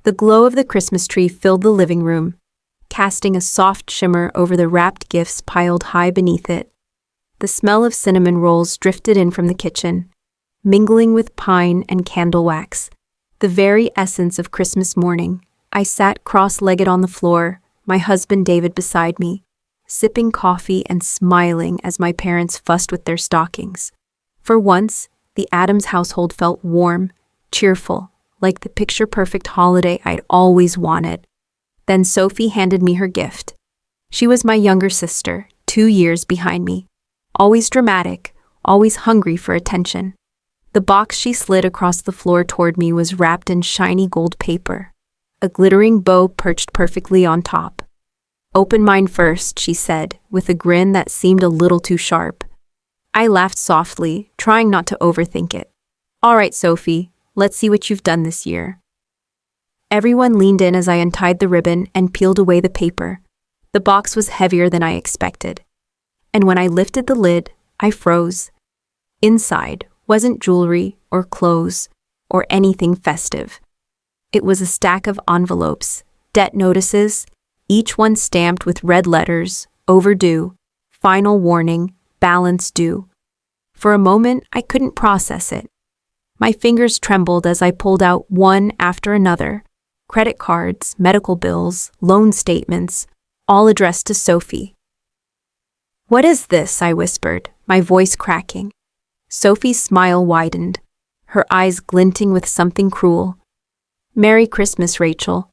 The glow of the Christmas tree filled the living room, casting a soft shimmer over the wrapped gifts piled high beneath it. The smell of cinnamon rolls drifted in from the kitchen, mingling with pine and candle wax, the very essence of Christmas morning. I sat cross-legged on the floor, my husband David beside me, sipping coffee and smiling as my parents fussed with their stockings. For once, the Addams household felt warm, cheerful, like the picture-perfect holiday I'd always wanted. Then Sophie handed me her gift. She was my younger sister, 2 years behind me. Always dramatic, always hungry for attention. The box she slid across the floor toward me was wrapped in shiny gold paper, a glittering bow perched perfectly on top. "Open mine first," she said, with a grin that seemed a little too sharp. I laughed softly, trying not to overthink it. "All right, Sophie, let's see what you've done this year." Everyone leaned in as I untied the ribbon and peeled away the paper. The box was heavier than I expected. And when I lifted the lid, I froze. Inside wasn't jewelry or clothes or anything festive. It was a stack of envelopes, debt notices, each one stamped with red letters, overdue, final warning, balance due. For a moment, I couldn't process it. My fingers trembled as I pulled out one after another. Credit cards, medical bills, loan statements, all addressed to Sophie. "What is this?" I whispered, my voice cracking. Sophie's smile widened, her eyes glinting with something cruel. "Merry Christmas, Rachel.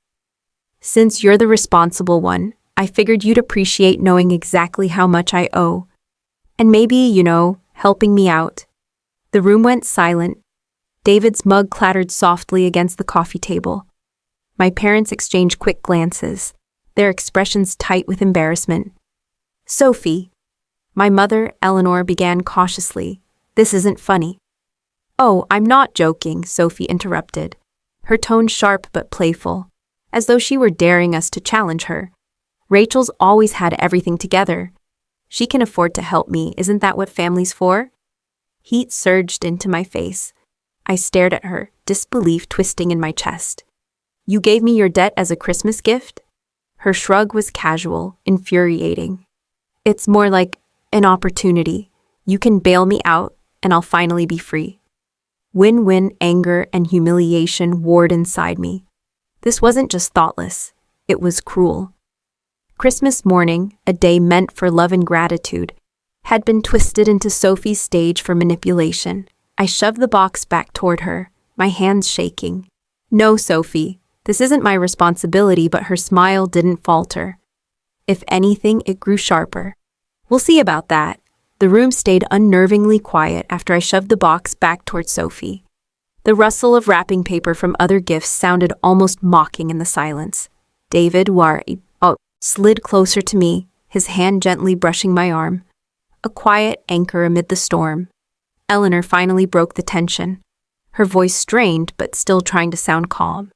Since you're the responsible one, I figured you'd appreciate knowing exactly how much I owe. And maybe, helping me out." The room went silent. David's mug clattered softly against the coffee table. My parents exchanged quick glances, their expressions tight with embarrassment. "Sophie," my mother, Eleanor, began cautiously, "this isn't funny." "Oh, I'm not joking," Sophie interrupted, her tone sharp but playful, as though she were daring us to challenge her. "Rachel's always had everything together. She can afford to help me, isn't that what family's for?" Heat surged into my face. I stared at her, disbelief twisting in my chest. "You gave me your debt as a Christmas gift?" Her shrug was casual, infuriating. "It's more like an opportunity. You can bail me out, and I'll finally be free." Win-win anger and humiliation warred inside me. This wasn't just thoughtless, it was cruel. Christmas morning, a day meant for love and gratitude, had been twisted into Sophie's stage for manipulation. I shoved the box back toward her, my hands shaking. "No, Sophie, this isn't my responsibility," but her smile didn't falter. If anything, it grew sharper. "We'll see about that." The room stayed unnervingly quiet after I shoved the box back toward Sophie. The rustle of wrapping paper from other gifts sounded almost mocking in the silence. David slid closer to me, his hand gently brushing my arm. A quiet anchor amid the storm. Eleanor finally broke the tension, her voice strained but still trying to sound calm.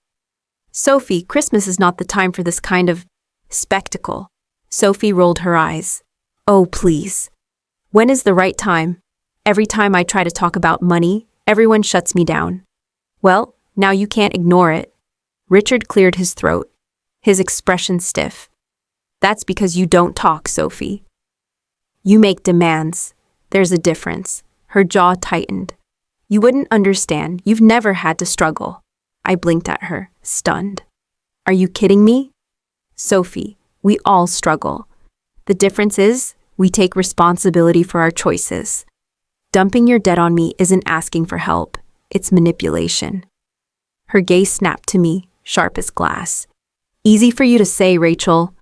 "Sophie, Christmas is not the time for this kind of spectacle." Sophie rolled her eyes. "Oh, please. When is the right time? Every time I try to talk about money, everyone shuts me down." "Well, now you can't ignore it." Richard cleared his throat, his expression stiff. "That's because you don't talk, Sophie. You make demands. There's a difference." Her jaw tightened. "You wouldn't understand. You've never had to struggle." I blinked at her, stunned. "Are you kidding me?" "Sophie, we all struggle. The difference is, we take responsibility for our choices. Dumping your debt on me isn't asking for help. It's manipulation." Her gaze snapped to me, sharp as glass. "Easy for you to say, Rachel.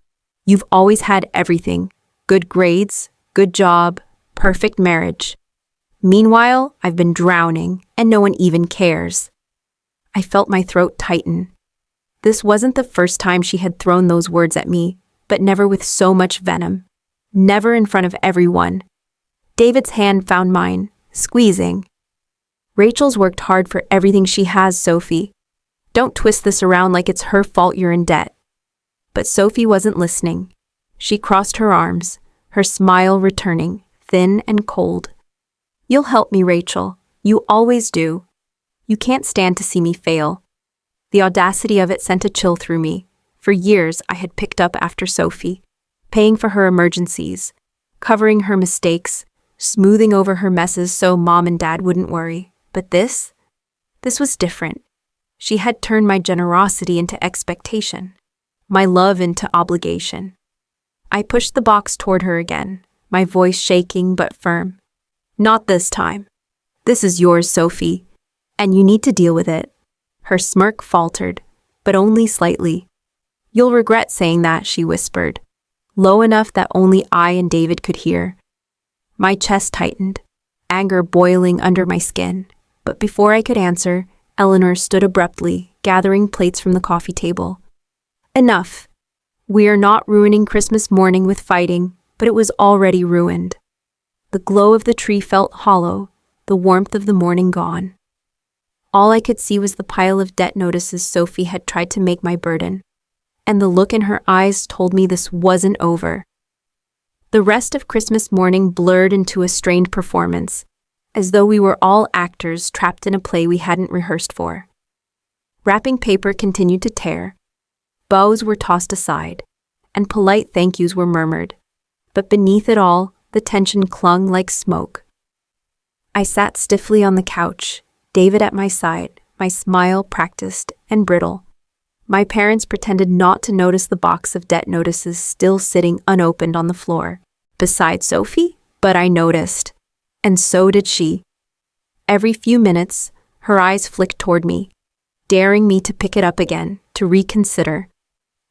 You've always had everything. Good grades, good job, perfect marriage. Meanwhile, I've been drowning, and no one even cares." I felt my throat tighten. This wasn't the first time she had thrown those words at me, but never with so much venom. Never in front of everyone. David's hand found mine, squeezing. "Rachel's worked hard for everything she has, Sophie. Don't twist this around like it's her fault you're in debt." But Sophie wasn't listening. She crossed her arms, her smile returning, thin and cold. "You'll help me, Rachel. You always do. You can't stand to see me fail." The audacity of it sent a chill through me. For years, I had picked up after Sophie, paying for her emergencies, covering her mistakes, smoothing over her messes so Mom and Dad wouldn't worry. But this was different. She had turned my generosity into expectation, my love into obligation. I pushed the box toward her again, my voice shaking but firm. Not this time. This is yours, Sophie, and you need to deal with it. Her smirk faltered, but only slightly. You'll regret saying that, she whispered, low enough that only I and David could hear. My chest tightened, anger boiling under my skin. But before I could answer, Eleanor stood abruptly, gathering plates from the coffee table. Enough. We are not ruining Christmas morning with fighting, but it was already ruined. The glow of the tree felt hollow, the warmth of the morning gone. All I could see was the pile of debt notices Sophie had tried to make my burden, and the look in her eyes told me this wasn't over. The rest of Christmas morning blurred into a strained performance, as though we were all actors trapped in a play we hadn't rehearsed for. Wrapping paper continued to tear, bows were tossed aside, and polite thank yous were murmured. But beneath it all, the tension clung like smoke. I sat stiffly on the couch, David at my side, my smile practiced and brittle. My parents pretended not to notice the box of debt notices still sitting unopened on the floor, beside Sophie, but I noticed. And so did she. Every few minutes, her eyes flicked toward me, daring me to pick it up again, to reconsider.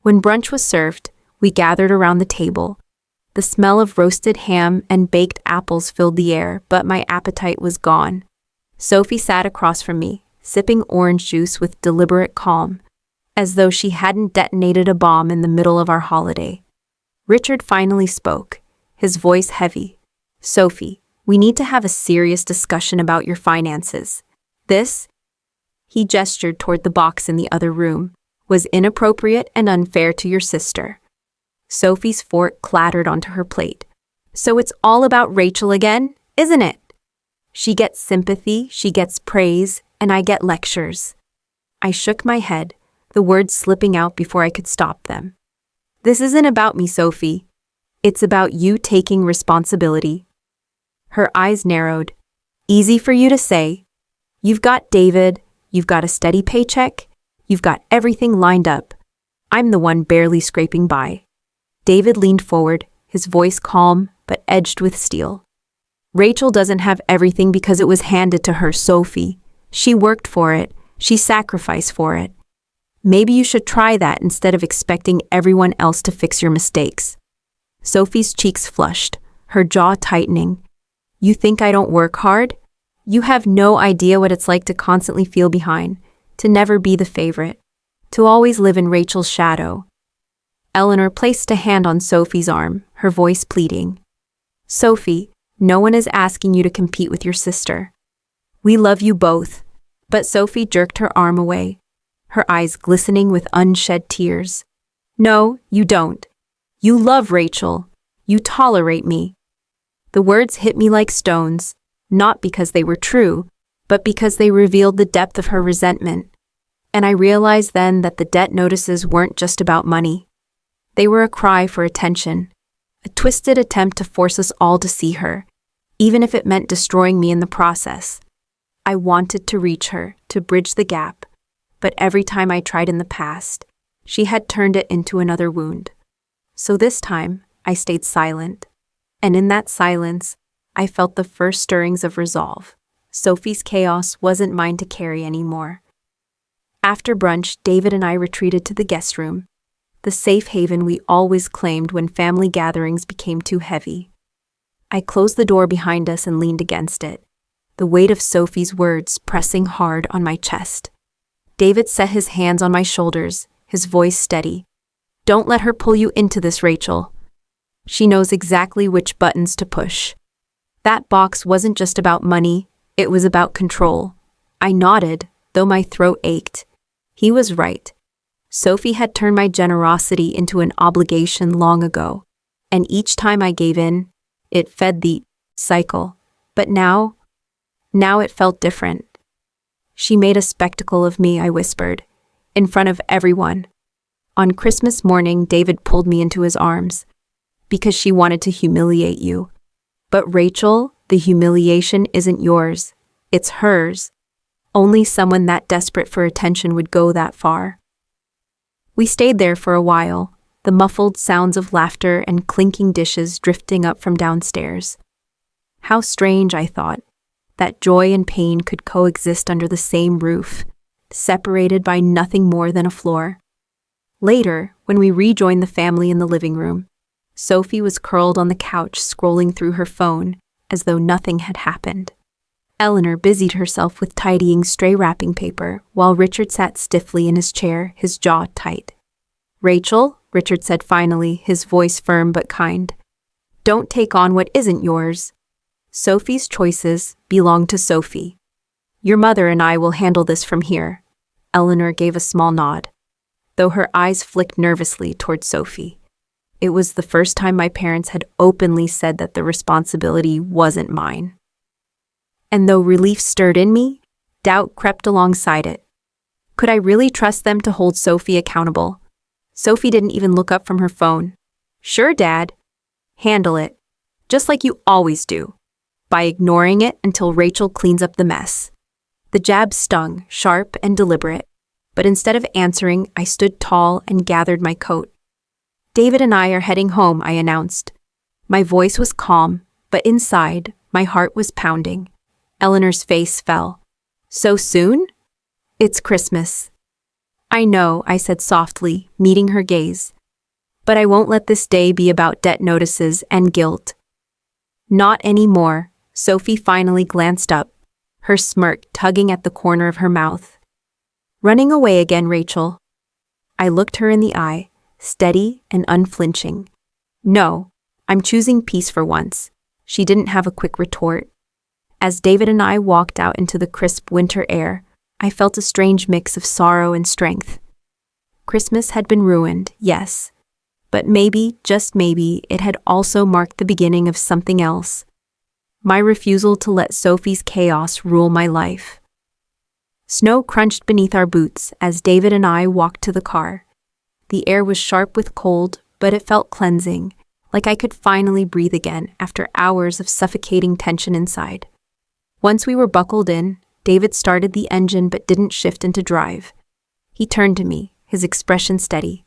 When brunch was served, we gathered around the table. The smell of roasted ham and baked apples filled the air, but my appetite was gone. Sophie sat across from me, sipping orange juice with deliberate calm, as though she hadn't detonated a bomb in the middle of our holiday. Richard finally spoke, his voice heavy. Sophie, we need to have a serious discussion about your finances. This, he gestured toward the box in the other room, was inappropriate and unfair to your sister. Sophie's fork clattered onto her plate. So it's all about Rachel again, isn't it? She gets sympathy, she gets praise, and I get lectures. I shook my head, the words slipping out before I could stop them. This isn't about me, Sophie. It's about you taking responsibility. Her eyes narrowed. Easy for you to say. You've got David, you've got a steady paycheck, you've got everything lined up. I'm the one barely scraping by. David leaned forward, his voice calm but edged with steel. Rachel doesn't have everything because it was handed to her, Sophie. She worked for it. She sacrificed for it. Maybe you should try that instead of expecting everyone else to fix your mistakes. Sophie's cheeks flushed, her jaw tightening. You think I don't work hard? You have no idea what it's like to constantly feel behind, to never be the favorite, to always live in Rachel's shadow. Eleanor placed a hand on Sophie's arm, her voice pleading. Sophie, no one is asking you to compete with your sister. We love you both. But Sophie jerked her arm away, her eyes glistening with unshed tears. No, you don't. You love Rachel. You tolerate me. The words hit me like stones, not because they were true, but because they revealed the depth of her resentment. And I realized then that the debt notices weren't just about money. They were a cry for attention, a twisted attempt to force us all to see her, even if it meant destroying me in the process. I wanted to reach her, to bridge the gap, but every time I tried in the past, she had turned it into another wound. So this time, I stayed silent, and in that silence, I felt the first stirrings of resolve. Sophie's chaos wasn't mine to carry anymore. After brunch, David and I retreated to the guest room, the safe haven we always claimed when family gatherings became too heavy. I closed the door behind us and leaned against it, the weight of Sophie's words pressing hard on my chest. David set his hands on my shoulders, his voice steady. Don't let her pull you into this, Rachel. She knows exactly which buttons to push. That box wasn't just about money, it was about control. I nodded, though my throat ached. He was right. Sophie had turned my generosity into an obligation long ago, and each time I gave in, it fed the cycle. But now it felt different. She made a spectacle of me, I whispered. in front of everyone. On Christmas morning, David pulled me into his arms because she wanted to humiliate you. But Rachel, the humiliation isn't yours. It's hers. Only someone that desperate for attention would go that far. We stayed there for a while, the muffled sounds of laughter and clinking dishes drifting up from downstairs. How strange, I thought, that joy and pain could coexist under the same roof, separated by nothing more than a floor. Later, when we rejoined the family in the living room, Sophie was curled on the couch scrolling through her phone as though nothing had happened. Eleanor busied herself with tidying stray wrapping paper while Richard sat stiffly in his chair, his jaw tight. "Rachel," Richard said finally, his voice firm but kind, "don't take on what isn't yours. Sophie's choices belong to Sophie. Your mother and I will handle this from here." Eleanor gave a small nod, though her eyes flicked nervously toward Sophie. It was the first time my parents had openly said that the responsibility wasn't mine. And though relief stirred in me, doubt crept alongside it. Could I really trust them to hold Sophie accountable? Sophie didn't even look up from her phone. "Sure, Dad. Handle it, just like you always do, by ignoring it until Rachel cleans up the mess." The jab stung, sharp and deliberate, but instead of answering, I stood tall and gathered my coat. "David and I are heading home," I announced. My voice was calm, but inside, my heart was pounding. Eleanor's face fell. "So soon?" "It's Christmas." "I know," I said softly, meeting her gaze. "But I won't let this day be about debt notices and guilt." "Not anymore." Sophie finally glanced up, her smirk tugging at the corner of her mouth. "Running away again, Rachel?" I looked her in the eye, steady and unflinching. "No, I'm choosing peace for once." She didn't have a quick retort. As David and I walked out into the crisp winter air, I felt a strange mix of sorrow and strength. Christmas had been ruined, yes, but maybe, just maybe, it had also marked the beginning of something else. My refusal to let Sophie's chaos rule my life. Snow crunched beneath our boots as David and I walked to the car. The air was sharp with cold, but it felt cleansing, like I could finally breathe again after hours of suffocating tension inside. Once we were buckled in, David started the engine but didn't shift into drive. He turned to me, his expression steady.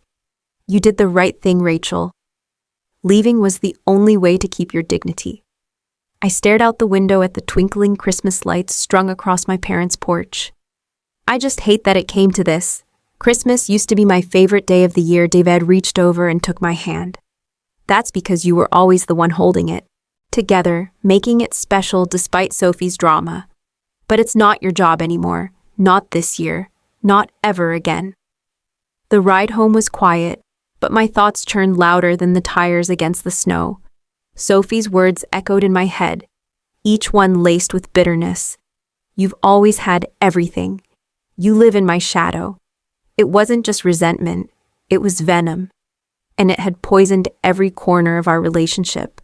"You did the right thing, Rachel. Leaving was the only way to keep your dignity." I stared out the window at the twinkling Christmas lights strung across my parents' porch. "I just hate that it came to this. Christmas used to be my favorite day of the year." David reached over and took my hand. "That's because you were always the one holding it. Together, making it special despite Sophie's drama. But it's not your job anymore. Not this year. Not ever again." The ride home was quiet, but my thoughts churned louder than the tires against the snow. Sophie's words echoed in my head, each one laced with bitterness. "You've always had everything. You live in my shadow." It wasn't just resentment, it was venom, and it had poisoned every corner of our relationship.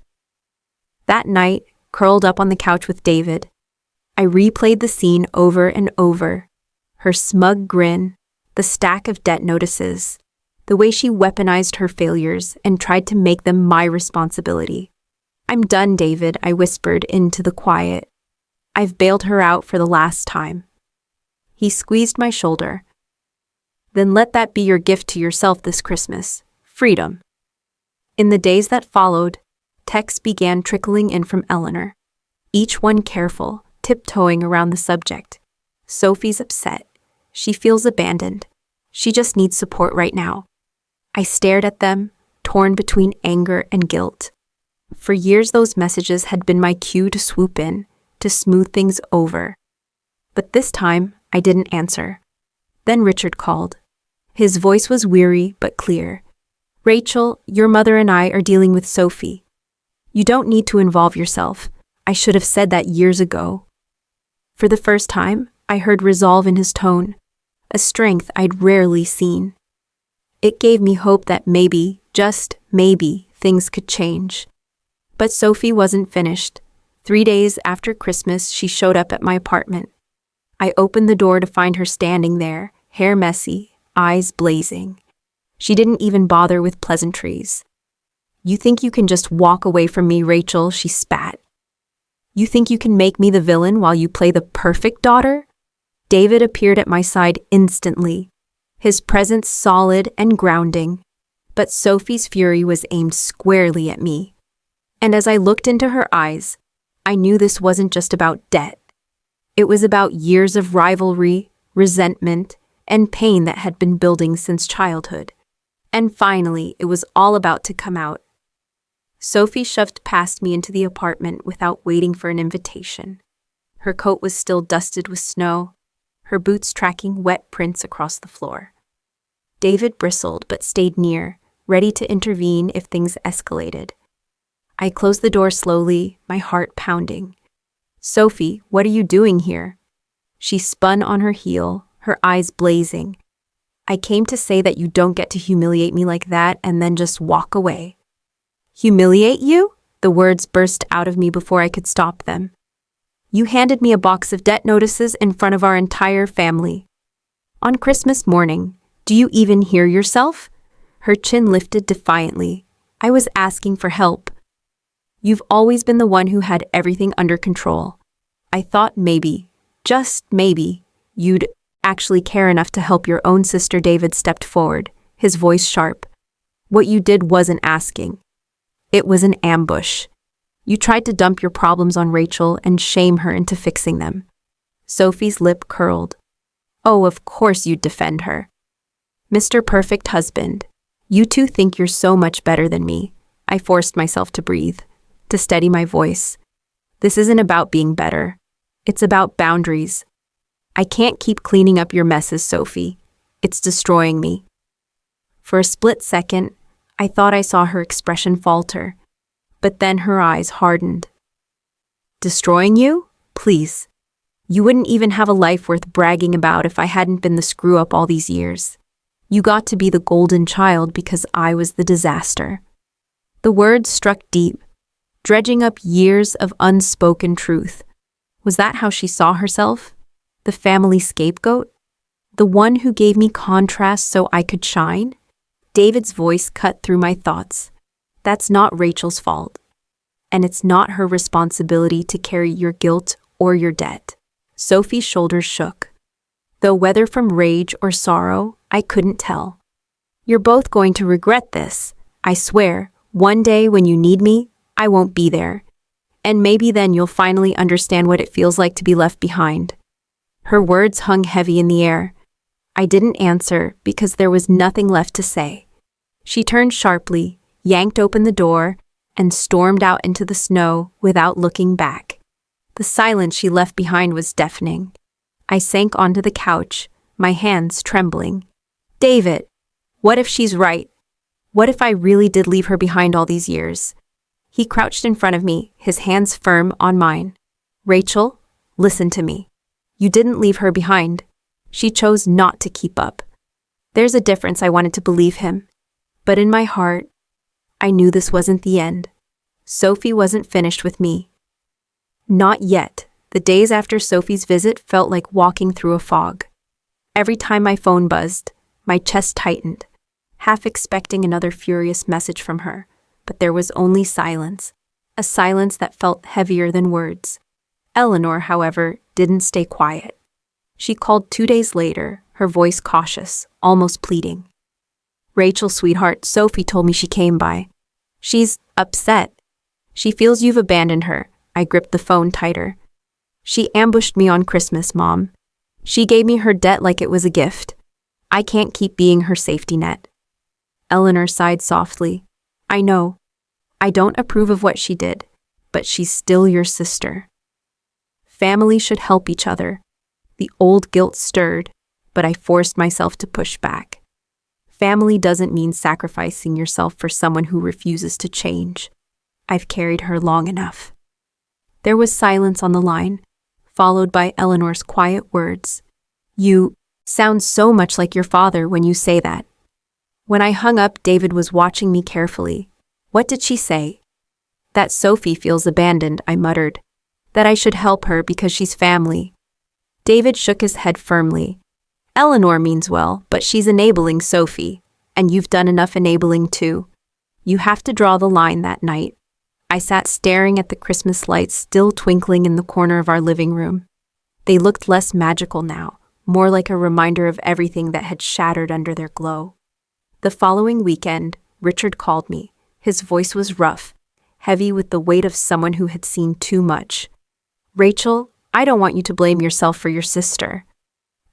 That night, curled up on the couch with David, I replayed the scene over and over. Her smug grin, the stack of debt notices, the way she weaponized her failures and tried to make them my responsibility. "I'm done, David," I whispered into the quiet. "I've bailed her out for the last time." He squeezed my shoulder. "Then let that be your gift to yourself this Christmas. Freedom." In the days that followed, texts began trickling in from Eleanor, each one careful, tiptoeing around the subject. "Sophie's upset. She feels abandoned. She just needs support right now." I stared at them, torn between anger and guilt. For years those messages had been my cue to swoop in, to smooth things over. But this time, I didn't answer. Then Richard called. His voice was weary but clear. "Rachel, your mother and I are dealing with Sophie. You don't need to involve yourself. I should have said that years ago." For the first time, I heard resolve in his tone, a strength I'd rarely seen. It gave me hope that maybe, just maybe, things could change. But Sophie wasn't finished. 3 days after Christmas, she showed up at my apartment. I opened the door to find her standing there, hair messy, eyes blazing. She didn't even bother with pleasantries. "You think you can just walk away from me, Rachel?" she spat. "You think you can make me the villain while you play the perfect daughter?" David appeared at my side instantly, his presence solid and grounding. But Sophie's fury was aimed squarely at me. And as I looked into her eyes, I knew this wasn't just about debt. It was about years of rivalry, resentment, and pain that had been building since childhood. And finally, it was all about to come out. Sophie shoved past me into the apartment without waiting for an invitation. Her coat was still dusted with snow, her boots tracking wet prints across the floor. David bristled but stayed near, ready to intervene if things escalated. I closed the door slowly, my heart pounding. "Sophie, what are you doing here?" She spun on her heel, her eyes blazing. "I came to say that you don't get to humiliate me like that and then just walk away." "Humiliate you?" The words burst out of me before I could stop them. "You handed me a box of debt notices in front of our entire family. On Christmas morning. Do you even hear yourself?" Her chin lifted defiantly. "I was asking for help. You've always been the one who had everything under control. I thought maybe, just maybe, you'd actually care enough to help your own sister." David stepped forward, his voice sharp. "What you did wasn't asking. It was an ambush. You tried to dump your problems on Rachel and shame her into fixing them." Sophie's lip curled. "Oh, of course you'd defend her. Mr. Perfect Husband, you two think you're so much better than me." I forced myself to breathe, to steady my voice. "This isn't about being better. It's about boundaries. I can't keep cleaning up your messes, Sophie. It's destroying me." For a split second, I thought I saw her expression falter, but then her eyes hardened. "Destroying you? Please. You wouldn't even have a life worth bragging about if I hadn't been the screw-up all these years. You got to be the golden child because I was the disaster." The words struck deep, dredging up years of unspoken truth. Was that how she saw herself? The family scapegoat? The one who gave me contrast so I could shine? David's voice cut through my thoughts. "That's not Rachel's fault. And it's not her responsibility to carry your guilt or your debt." Sophie's shoulders shook. Though whether from rage or sorrow, I couldn't tell. "You're both going to regret this. I swear, one day when you need me, I won't be there. And maybe then you'll finally understand what it feels like to be left behind." Her words hung heavy in the air. I didn't answer because there was nothing left to say. She turned sharply, yanked open the door, and stormed out into the snow without looking back. The silence she left behind was deafening. I sank onto the couch, my hands trembling. "David, what if she's right? What if I really did leave her behind all these years?" He crouched in front of me, his hands firm on mine. "Rachel, listen to me. You didn't leave her behind. She chose not to keep up." There's a difference. I wanted to believe him. But in my heart, I knew this wasn't the end. Sophie wasn't finished with me. Not yet. The days after Sophie's visit felt like walking through a fog. Every time my phone buzzed, my chest tightened, half expecting another furious message from her. But there was only silence, a silence that felt heavier than words. Eleanor, however, didn't stay quiet. She called 2 days later, her voice cautious, almost pleading. "Rachel, sweetheart, Sophie told me she came by. She's upset. She feels you've abandoned her." I gripped the phone tighter. "She ambushed me on Christmas, Mom. She gave me her debt like it was a gift. I can't keep being her safety net." Eleanor sighed softly. "I know. I don't approve of what she did, but she's still your sister. Family should help each other." The old guilt stirred, but I forced myself to push back. Family doesn't mean sacrificing yourself for someone who refuses to change. I've carried her long enough. There was silence on the line, followed by Eleanor's quiet words. "You sound so much like your father when you say that." When I hung up, David was watching me carefully. "What did she say?" "That Sophie feels abandoned," I muttered. "That I should help her because she's family." David shook his head firmly. Eleanor means well, but she's enabling Sophie, and you've done enough enabling too. You have to draw the line that night. I sat staring at the Christmas lights still twinkling in the corner of our living room. They looked less magical now, more like a reminder of everything that had shattered under their glow. The following weekend, Richard called me. His voice was rough, heavy with the weight of someone who had seen too much. Rachel, I don't want you to blame yourself for your sister.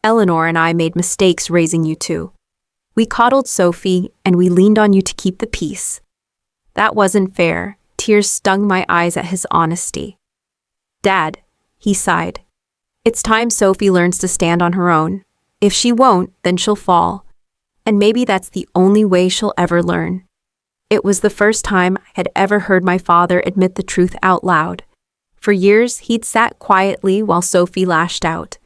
Eleanor and I made mistakes raising you two. We coddled Sophie, and we leaned on you to keep the peace. That wasn't fair. Tears stung my eyes at his honesty. Dad, he sighed. It's time Sophie learns to stand on her own. If she won't, then she'll fall. And maybe that's the only way she'll ever learn. It was the first time I had ever heard my father admit the truth out loud. For years, he'd sat quietly while Sophie lashed out,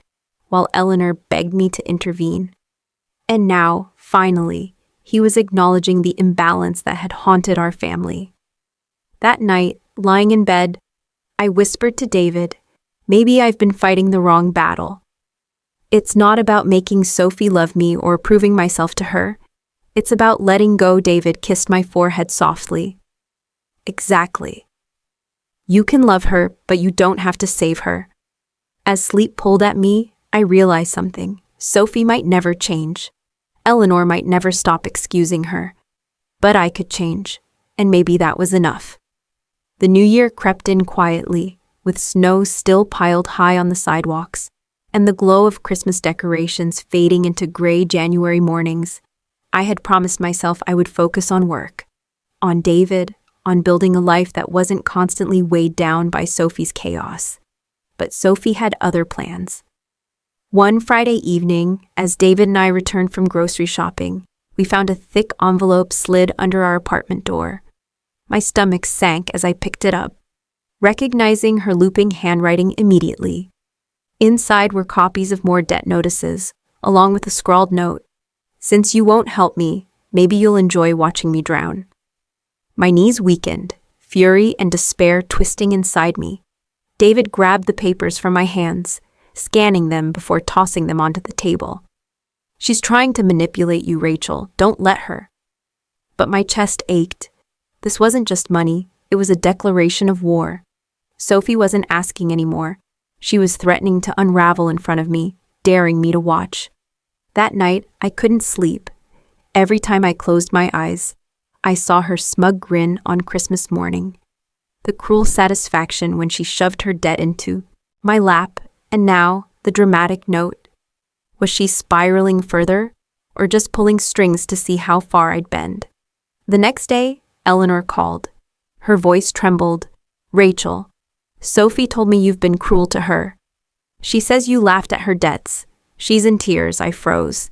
while Eleanor begged me to intervene. And now, finally, he was acknowledging the imbalance that had haunted our family. That night, lying in bed, I whispered to David, maybe I've been fighting the wrong battle. It's not about making Sophie love me or proving myself to her. It's about letting go. David kissed my forehead softly. Exactly. You can love her, but you don't have to save her. As sleep pulled at me, I realized something. Sophie might never change. Eleanor might never stop excusing her. But I could change, and maybe that was enough. The new year crept in quietly, with snow still piled high on the sidewalks, and the glow of Christmas decorations fading into gray January mornings. I had promised myself I would focus on work, on David, on building a life that wasn't constantly weighed down by Sophie's chaos. But Sophie had other plans. One Friday evening, as David and I returned from grocery shopping, we found a thick envelope slid under our apartment door. My stomach sank as I picked it up, recognizing her looping handwriting immediately. Inside were copies of more debt notices, along with a scrawled note. Since you won't help me, maybe you'll enjoy watching me drown. My knees weakened, fury and despair twisting inside me. David grabbed the papers from my hands, scanning them before tossing them onto the table. She's trying to manipulate you, Rachel. Don't let her. But my chest ached. This wasn't just money, it was a declaration of war. Sophie wasn't asking anymore. She was threatening to unravel in front of me, daring me to watch. That night, I couldn't sleep. Every time I closed my eyes, I saw her smug grin on Christmas morning. The cruel satisfaction when she shoved her debt into my lap, and now the dramatic note. Was she spiraling further, or just pulling strings to see how far I'd bend? The next day, Eleanor called. Her voice trembled. Rachel, Sophie told me you've been cruel to her. She says you laughed at her debts. She's in tears. I froze.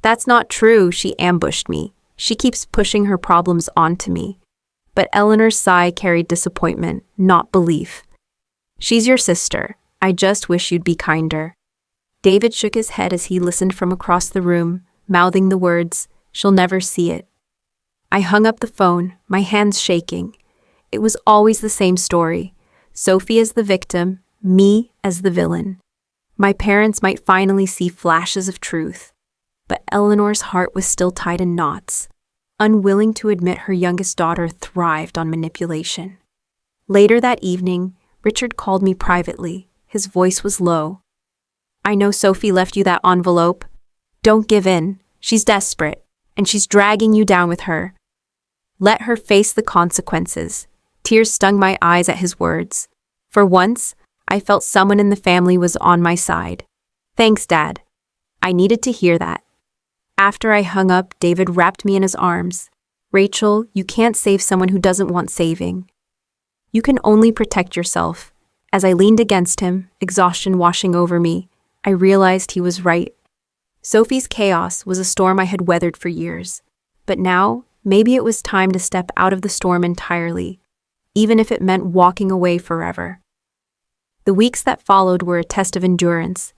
That's not true, she ambushed me. She keeps pushing her problems onto me. But Eleanor's sigh carried disappointment, not belief. She's your sister. I just wish you'd be kinder. David shook his head as he listened from across the room, mouthing the words, she'll never see it. I hung up the phone, my hands shaking. It was always the same story. Sophie as the victim, me as the villain. My parents might finally see flashes of truth. But Eleanor's heart was still tied in knots, unwilling to admit her youngest daughter thrived on manipulation. Later that evening, Richard called me privately. His voice was low. I know Sophie left you that envelope. Don't give in. She's desperate, and she's dragging you down with her. Let her face the consequences. Tears stung my eyes at his words. For once, I felt someone in the family was on my side. Thanks, Dad. I needed to hear that. After I hung up, David wrapped me in his arms. Rachel, you can't save someone who doesn't want saving. You can only protect yourself. As I leaned against him, exhaustion washing over me, I realized he was right. Sophie's chaos was a storm I had weathered for years. But now, maybe it was time to step out of the storm entirely, even if it meant walking away forever. The weeks that followed were a test of endurance.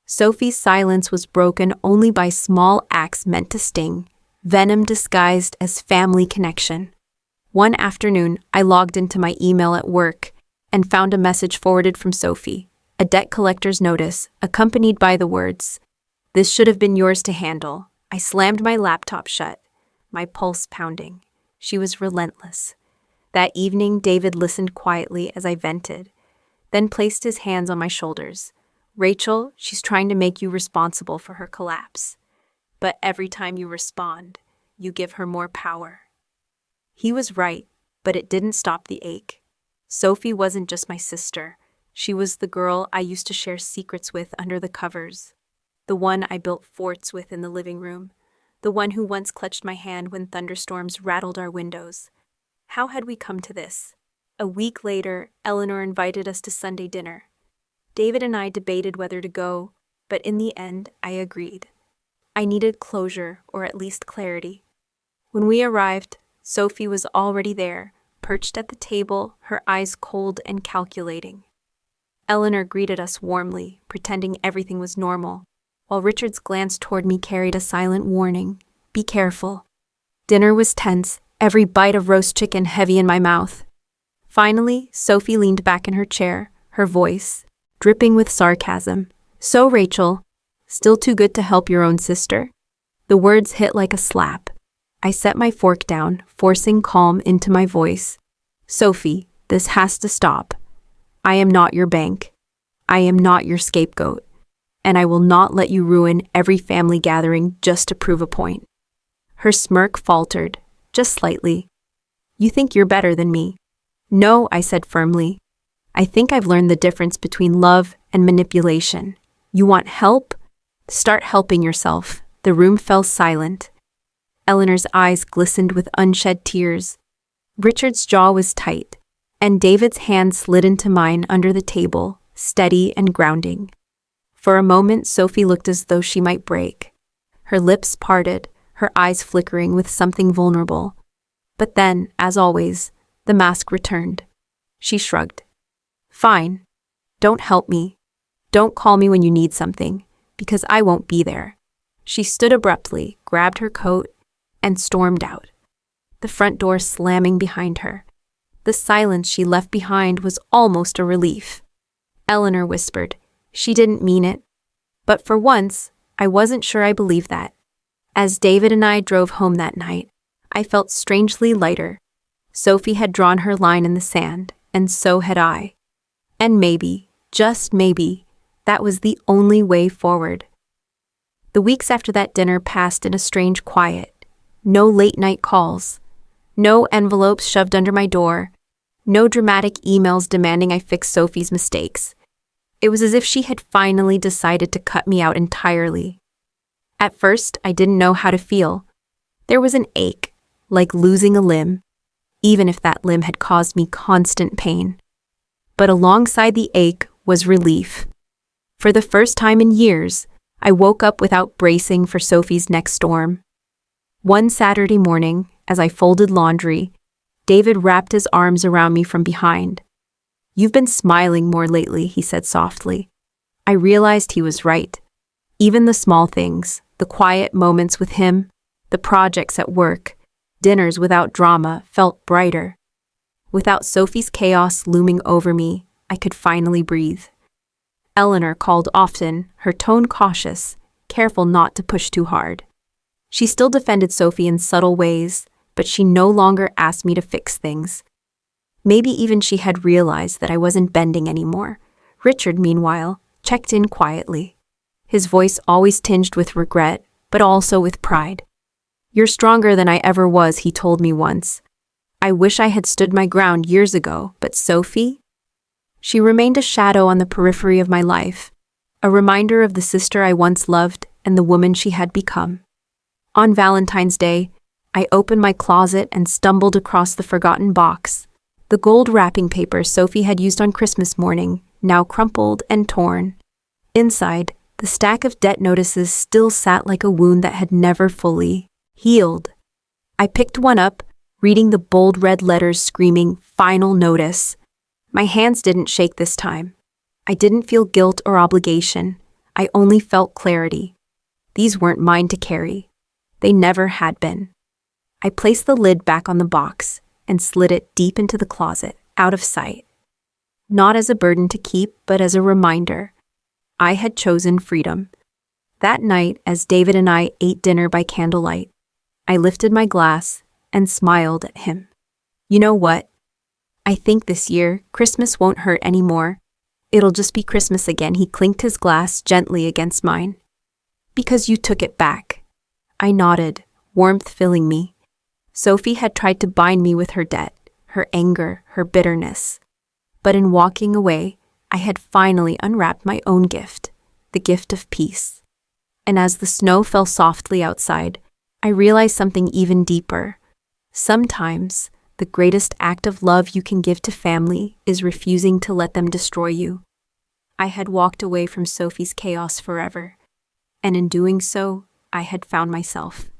Sophie's silence was broken only by small acts meant to sting, venom disguised as family connection. One afternoon, I logged into my email at work and found a message forwarded from Sophie, a debt collector's notice, accompanied by the words, This should have been yours to handle. I slammed my laptop shut, my pulse pounding. She was relentless. That evening, David listened quietly as I vented, then placed his hands on my shoulders. Rachel, she's trying to make you responsible for her collapse. But every time you respond, you give her more power. He was right, but it didn't stop the ache. Sophie wasn't just my sister. She was the girl I used to share secrets with under the covers. The one I built forts with in the living room. The one who once clutched my hand when thunderstorms rattled our windows. How had we come to this? A week later, Eleanor invited us to Sunday dinner. David and I debated whether to go, but in the end, I agreed. I needed closure, or at least clarity. When we arrived, Sophie was already there, perched at the table, her eyes cold and calculating. Eleanor greeted us warmly, pretending everything was normal, while Richard's glance toward me carried a silent warning. Be careful. Dinner was tense, every bite of roast chicken heavy in my mouth. Finally, Sophie leaned back in her chair, her voice dripping with sarcasm. So, Rachel, still too good to help your own sister? The words hit like a slap. I set my fork down, forcing calm into my voice. Sophie, this has to stop. I am not your bank. I am not your scapegoat. And I will not let you ruin every family gathering just to prove a point. Her smirk faltered, just slightly. You think you're better than me? No, I said firmly. I think I've learned the difference between love and manipulation. You want help? Start helping yourself. The room fell silent. Eleanor's eyes glistened with unshed tears. Richard's jaw was tight, and David's hand slid into mine under the table, steady and grounding. For a moment, Sophie looked as though she might break. Her lips parted, her eyes flickering with something vulnerable. But then, as always, the mask returned. She shrugged. Fine. Don't help me. Don't call me when you need something, because I won't be there. She stood abruptly, grabbed her coat, and stormed out, the front door slamming behind her. The silence she left behind was almost a relief. Eleanor whispered, she didn't mean it. But for once, I wasn't sure I believed that. As David and I drove home that night, I felt strangely lighter. Sophie had drawn her line in the sand, and so had I. And maybe, just maybe, that was the only way forward. The weeks after that dinner passed in a strange quiet. No late-night calls. No envelopes shoved under my door. No dramatic emails demanding I fix Sophie's mistakes. It was as if she had finally decided to cut me out entirely. At first, I didn't know how to feel. There was an ache, like losing a limb, even if that limb had caused me constant pain. But alongside the ache was relief. For the first time in years, I woke up without bracing for Sophie's next storm. One Saturday morning, as I folded laundry, David wrapped his arms around me from behind. You've been smiling more lately, he said softly. I realized he was right. Even the small things, the quiet moments with him, the projects at work, dinners without drama, felt brighter. Without Sophie's chaos looming over me, I could finally breathe. Eleanor called often, her tone cautious, careful not to push too hard. She still defended Sophie in subtle ways, but she no longer asked me to fix things. Maybe even she had realized that I wasn't bending anymore. Richard, meanwhile, checked in quietly. His voice always tinged with regret, but also with pride. You're stronger than I ever was, he told me once. I wish I had stood my ground years ago, but Sophie? She remained a shadow on the periphery of my life, a reminder of the sister I once loved and the woman she had become. On Valentine's Day, I opened my closet and stumbled across the forgotten box, the gold wrapping paper Sophie had used on Christmas morning, now crumpled and torn. Inside, the stack of debt notices still sat like a wound that had never fully healed. I picked one up, reading the bold red letters screaming, "Final Notice." My hands didn't shake this time. I didn't feel guilt or obligation. I only felt clarity. These weren't mine to carry. They never had been. I placed the lid back on the box and slid it deep into the closet, out of sight. Not as a burden to keep, but as a reminder. I had chosen freedom. That night, as David and I ate dinner by candlelight, I lifted my glass and smiled at him. You know what? I think this year, Christmas won't hurt anymore. It'll just be Christmas again. He clinked his glass gently against mine. Because you took it back. I nodded, warmth filling me. Sophie had tried to bind me with her debt, her anger, her bitterness. But in walking away, I had finally unwrapped my own gift, the gift of peace. And as the snow fell softly outside, I realized something even deeper. Sometimes, the greatest act of love you can give to family is refusing to let them destroy you. I had walked away from Sophie's chaos forever, and in doing so, I had found myself.